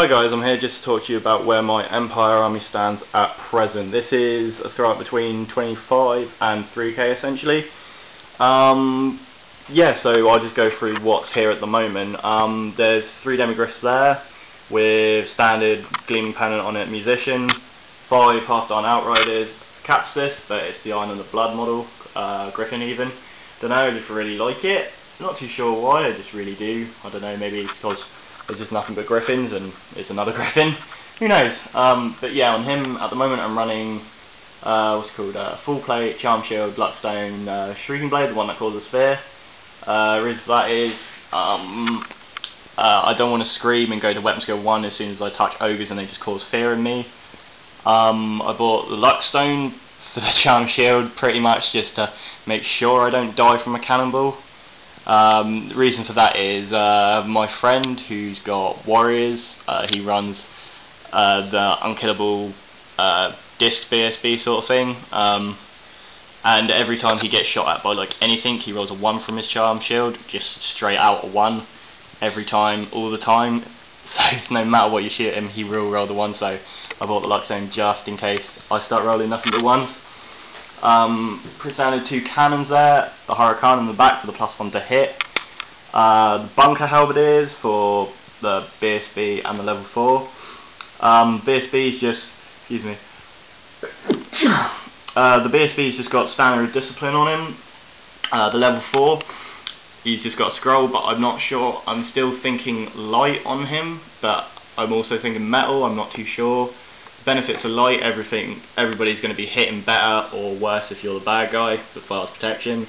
Hi guys, I'm here just to talk to you about where my Empire army stands at present. This is a throw up between 25 and 3k essentially. Yeah, so I'll just go through what's here at the moment. There's 3 Demigryphs there with standard Gleaming Pennant on it, Musician, 5 half-done Outriders, Capsis, but it's the Iron and the Blood model, Griffin even. Don't know, I just really like it. Not too sure why, I just really do. I don't know, maybe because there's just nothing but Griffins and it's another Griffin. Who knows? But yeah, on him at the moment I'm running what's it called? Full Plate, Charm Shield, Luckstone, Shrieking Blade, the one that causes fear. Reason for that is I don't want to scream and go to weapon skill 1 as soon as I touch ogres and they just cause fear in me. I bought the Luckstone for the Charm Shield pretty much just to make sure I don't die from a cannonball. The reason for that is my friend who's got warriors, he runs the unkillable disc BSB sort of thing, and every time he gets shot at by like anything he rolls a 1 from his Charm Shield, just straight out a 1 every time, all the time, so no matter what you shoot him he will roll the 1, so I bought the Luckstone just in case I start rolling nothing but 1s. Standard 2 cannons there, the Hurricane in the back for the +1 to hit, the Bunker Halberdiers for the BSB and the level 4. BSB's just, excuse me, the BSB's just got standard discipline on him. The level 4, he's just got a scroll, but I'm not sure. I'm still thinking light on him, but I'm also thinking metal, I'm not too sure. Benefits of light, everybody's going to be hitting better or worse if you're the bad guy with fast protection.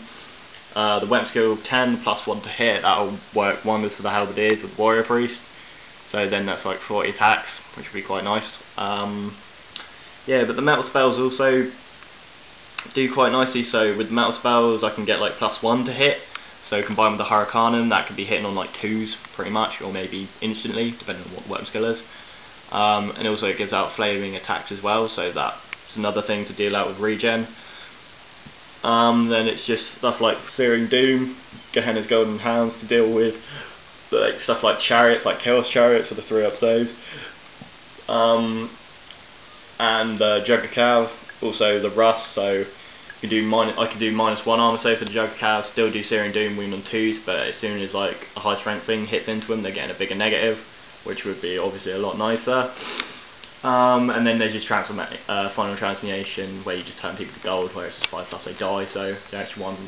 The weapon skill 10 +1 to hit, that'll work wonders for the Halberdiers with Warrior Priest, so then that's like 40 attacks, which would be quite nice. Yeah, but the metal spells also do quite nicely, so with metal spells I can get like +1 to hit, so combined with the Hurricanum that could be hitting on like 2s pretty much, or maybe instantly depending on what the weapon skill is. And also it gives out flaming attacks as well, so that's another thing to deal out with regen. Then it's just stuff like Searing Doom, Gehenna's Golden Hounds to deal with like stuff like Chariots, like Chaos Chariots for the 3-up saves. And Jugger Cow, also the Rust, so I can do -1 armor save for the Jugger Cow, still do Searing Doom, wound on 2s, but as soon as like a high strength thing hits into them they're getting a bigger negative, which would be obviously a lot nicer. And then there's just Final Transmutation, where you just turn people to gold, where it's just 5+ they die, so if you actually want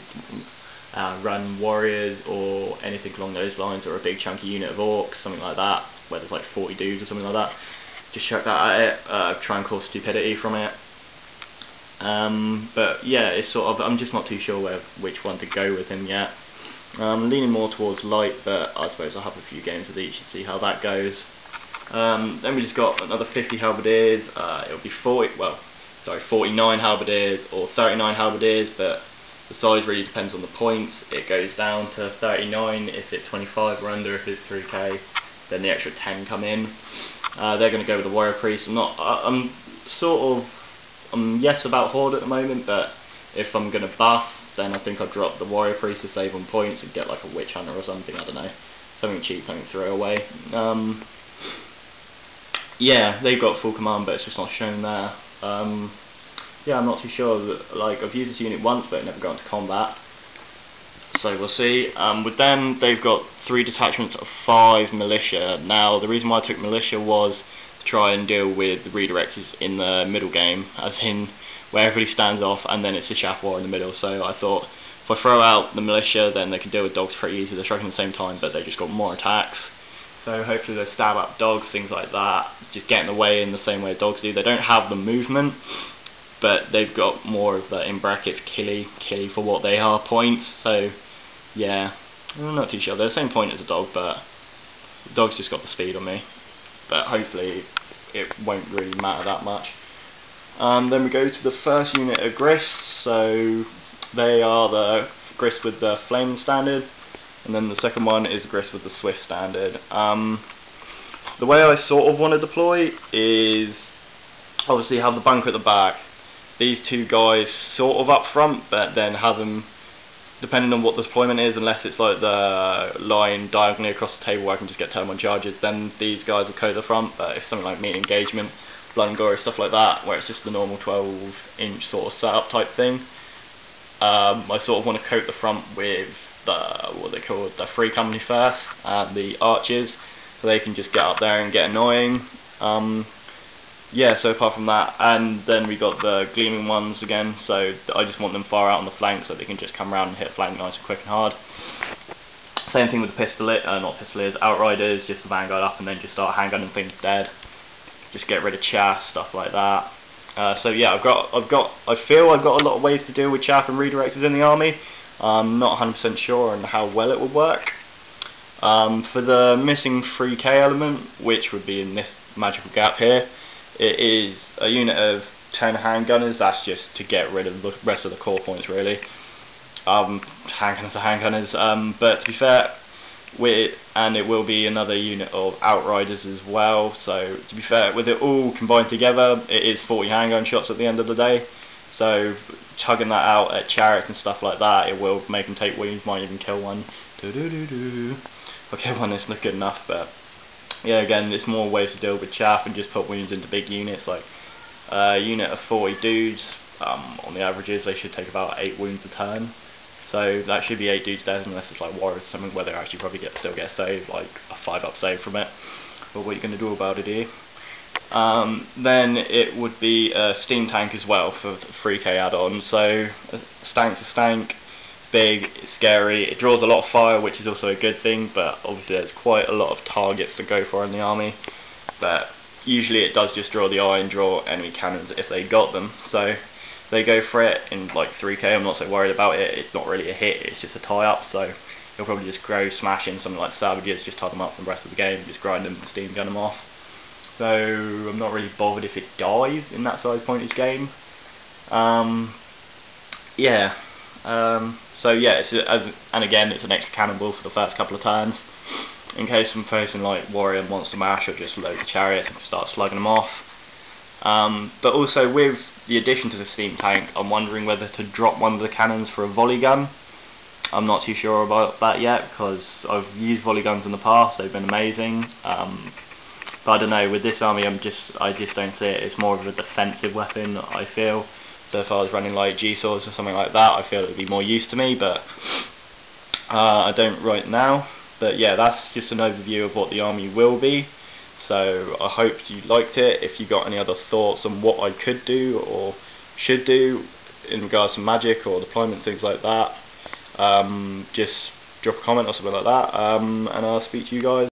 run warriors or anything along those lines, or a big chunky unit of orcs, something like that, where there's like 40 dudes or something like that, just chuck that at it, try and cause stupidity from it. But yeah, it's sort of, I'm just not too sure which one to go with him yet. Leaning more towards light, but I suppose I'll have a few games with each and see how that goes. Then we just got another 50 Halberdiers, it'll be 49 Halberdiers or 39 Halberdiers, but the size really depends on the points. It goes down to 39 if it's 25 or under, if it's 3k, then the extra 10 come in. They're going to go with the Warrior Priest. I'm yes about Horde at the moment, but if I'm going to bust, then I think I'll drop the Warrior Priest to save on points and get like a Witch Hunter or something, I don't know. Something cheap, something to throw away. Yeah, they've got full command, but it's just not shown there. Yeah, I'm not too sure. Like, I've used this unit once, but it never got into combat. So we'll see. With them, they've got 3 detachments of 5 militia. Now, the reason why I took militia was to try and deal with the redirects in the middle game, as in where everybody stands off and then it's a chaff war in the middle, so I thought if I throw out the militia then they can deal with dogs pretty easy. They're striking at the same time but they just got more attacks, so hopefully they stab up dogs, things like that, just get in the way in the same way dogs do. They don't have the movement, but they've got more of the, in brackets, killy for what they are points, so yeah, I'm not too sure. They're the same point as a dog, but the dog's just got the speed on me, but hopefully it won't really matter that much. Then we go to the first unit of Gryphs, so they are the Gryphs with the Flame standard, and then the second one is the Gryphs with the Swift standard. The way I sort of want to deploy is obviously have the bunker at the back, these 2 guys sort of up front, but then have them depending on what the deployment is, unless it's like the line diagonally across the table where I can just get turn 1 charges, then these guys will coat the front. But if something like meat engagement, blood and glory, stuff like that, where it's just the normal 12-inch sort of setup type thing, I sort of want to coat the front with the free company first, and the archers, so they can just get up there and get annoying. Yeah, so apart from that, and then we got the gleaming ones again, so I just want them far out on the flank so they can just come around and hit flank nice and quick and hard. Same thing with the not pistoliers, outriders, just the vanguard up and then just start handgunning things dead. Just get rid of chaff, stuff like that. So yeah, I feel I've got a lot of ways to deal with chaff and redirectors in the army. I'm not 100% sure on how well it would work. For the missing 3k element, which would be in this magical gap here, it is a unit of 10 handgunners. That's just to get rid of the rest of the core points, really. Handgunners are handgunners, but to be fair, it will be another unit of outriders as well. So to be fair, with it all combined together, it is 40 handgun shots at the end of the day. So chugging that out at chariots and stuff like that, it will make them take wounds, might even kill one. Okay, one is not good enough, but yeah, again, there's more ways to deal with chaff and just put wounds into big units. Like a unit of 40 dudes, on the averages, they should take about 8 wounds a turn. So that should be 8 dudes dead, unless it's like warriors or something where they actually probably still get saved, like a 5-up save from it. But what are you going to do about it here? Then it would be a steam tank as well for the 3k add-on. So a stank's a stank, big, it's scary, it draws a lot of fire, which is also a good thing, but obviously there's quite a lot of targets to go for in the army. But usually it does just draw the eye and draw enemy cannons if they got them. So they go for it in like 3k, I'm not so worried about it. It's not really a hit, it's just a tie-up, so you'll probably just go smashing something like savages, just tie them up for the rest of the game, just grind them and steam gun them off. So I'm not really bothered if it dies in that size pointage game. Yeah. So yeah, and again, it's an extra cannonball for the first couple of turns, in case I'm facing like warrior monster mash, or just load the chariots and start slugging them off. But also with the addition to the steam tank, I'm wondering whether to drop one of the cannons for a volley gun. I'm not too sure about that yet, because I've used volley guns in the past, they've been amazing. But I don't know, with this army I just don't see it. It's more of a defensive weapon, I feel. So if I was running like G-swords or something like that, I feel it would be more use to me, but I don't right now. But yeah, that's just an overview of what the army will be. So I hope you liked it. If you got any other thoughts on what I could do or should do in regards to magic or deployment, things like that, just drop a comment or something like that, and I'll speak to you guys